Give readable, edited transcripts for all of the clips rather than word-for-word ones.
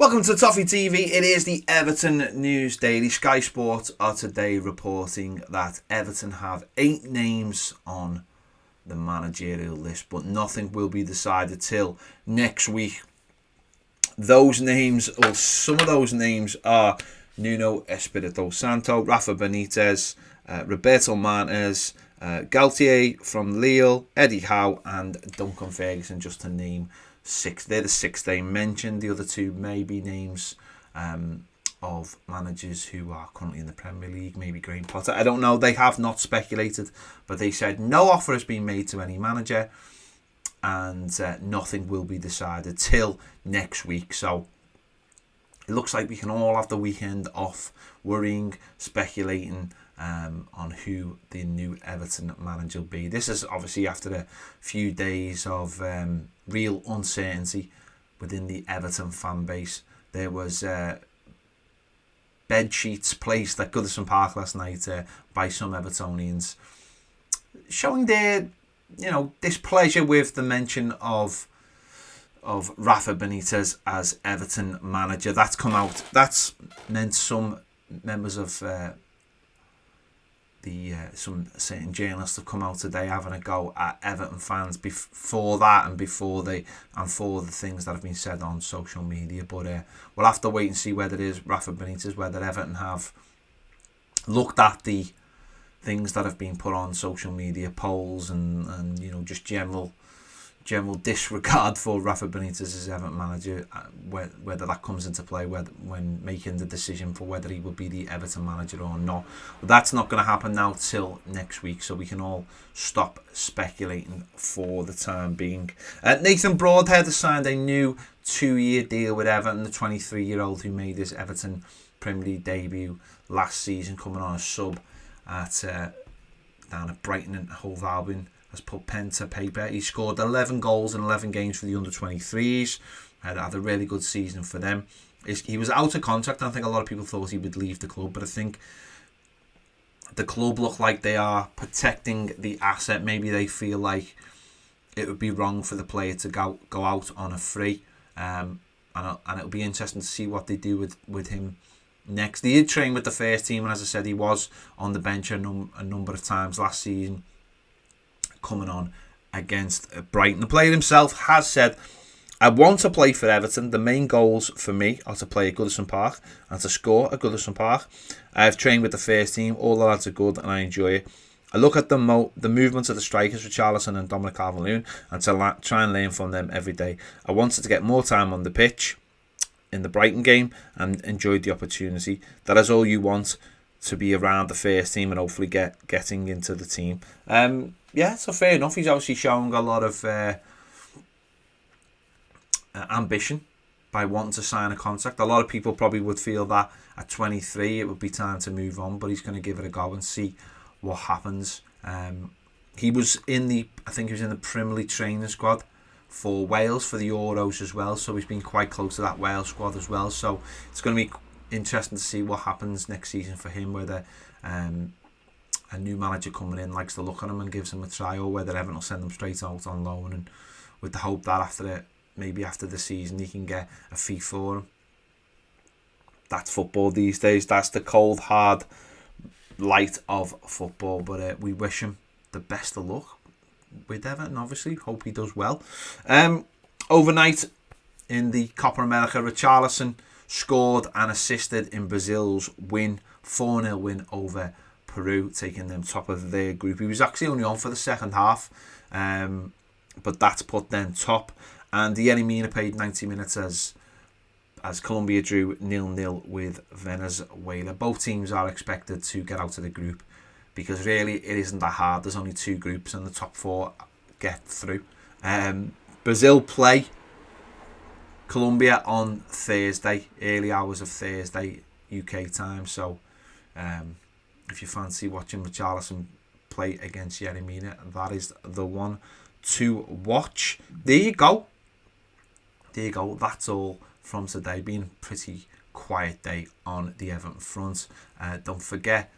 Welcome to Toffee TV. It is the Everton News Daily. Sky Sports are today reporting that Everton have 8 names on the managerial list, but nothing will be decided till next week. Those names, or some of those names, are Nuno Espirito Santo, Rafa Benitez, Roberto Martinez, Galtier from Lille, Eddie Howe, and Duncan Ferguson, just to name 6. They're the 6 they mentioned. The other 2 may be names of managers who are currently in the Premier League, maybe Graham Potter. I don't know. They have not speculated, but they said no offer has been made to any manager, and nothing will be decided till next week. So it looks like we can all have the weekend off worrying, speculating on who the new Everton manager will be. This is obviously after a few days of real uncertainty within the Everton fan base. There was bed sheets placed at Goodison Park last night by some Evertonians, showing their displeasure with the mention of Rafa Benitez as Everton manager. That's come out. That's meant some members of some certain journalists have come out today having a go at Everton fans before that and for the things that have been said on social media. But we'll have to wait and see whether it is Rafa Benitez, whether Everton have looked at the things that have been put on social media, polls and just general disregard for Rafa Benitez as Everton manager, whether that comes into play when making the decision for whether he will be the Everton manager or not. But that's not going to happen now till next week, so we can all stop speculating for the time being. Nathan Broadhead has signed a new 2-year deal with Everton, the 23-year-old who made his Everton Premier League debut last season, coming on a sub at down at Brighton and Hove Albion, has put pen to paper. He scored 11 goals in 11 games for the under-23s. Had a really good season for them. He was out of contract, and I think a lot of people thought he would leave the club, but I think the club look like they are protecting the asset. Maybe they feel like it would be wrong for the player to go out on a free, and it'll be interesting to see what they do with him next. He did train with the first team, and as I said, he was on the bench a number of times last season, coming on against Brighton. The player himself has said, "I want to play for Everton. The main goals for me are to play at Goodison Park and to score at Goodison Park. I have trained with the first team. All the lads are good and I enjoy it. I look at the movements of the strikers, Richarlison and Dominic Calvert-Lewin, and to try and learn from them every day. I wanted to get more time on the pitch in the Brighton game and enjoyed the opportunity. That is all you want, to be around the first team and hopefully getting into the team." Yeah, so fair enough. He's obviously showing a lot of ambition by wanting to sign a contract. A lot of people probably would feel that at 23 it would be time to move on, but he's going to give it a go and see what happens. He was in the Premier League training squad for Wales for the Euros as well, so he's been quite close to that Wales squad as well. So it's going to be interesting to see what happens next season for him, whether a new manager coming in likes to look at him and gives him a try, or whether Everton will send him straight out on loan, and with the hope that after the season he can get a fee for him. That's football these days. That's the cold hard light of football, but we wish him the best of luck with Everton, obviously. Hope he does well. Overnight in the Copa America, Richarlison scored and assisted in Brazil's 4-0 win over Peru, taking them top of their group. He was actually only on for the second half, but that's put them top. And Yerry Mina played 90 minutes as Colombia drew 0-0 with Venezuela. Both teams are expected to get out of the group, because really it isn't that hard. There's only 2 groups and the top 4 get through. Brazil play Colombia on Thursday, early hours of Thursday UK time. So if you fancy watching Richarlison play against Yerry Mina, that is the one to watch. There you go. That's all from today. Been a pretty quiet day on the Everton front. Don't forget,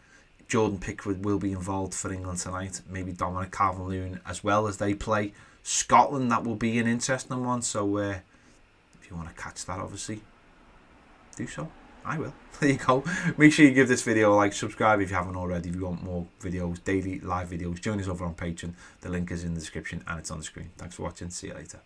Jordan Pickford will be involved for England tonight. Maybe Dominic Calvert-Lewin as well, as they play Scotland. That will be an interesting one. So if you want to catch that, obviously do so. I will. There you go. Make sure you give this video a like, subscribe if you haven't already. If you want more videos, daily live videos, join us over on Patreon. The link is in the description and it's on the screen. Thanks for watching. See you later.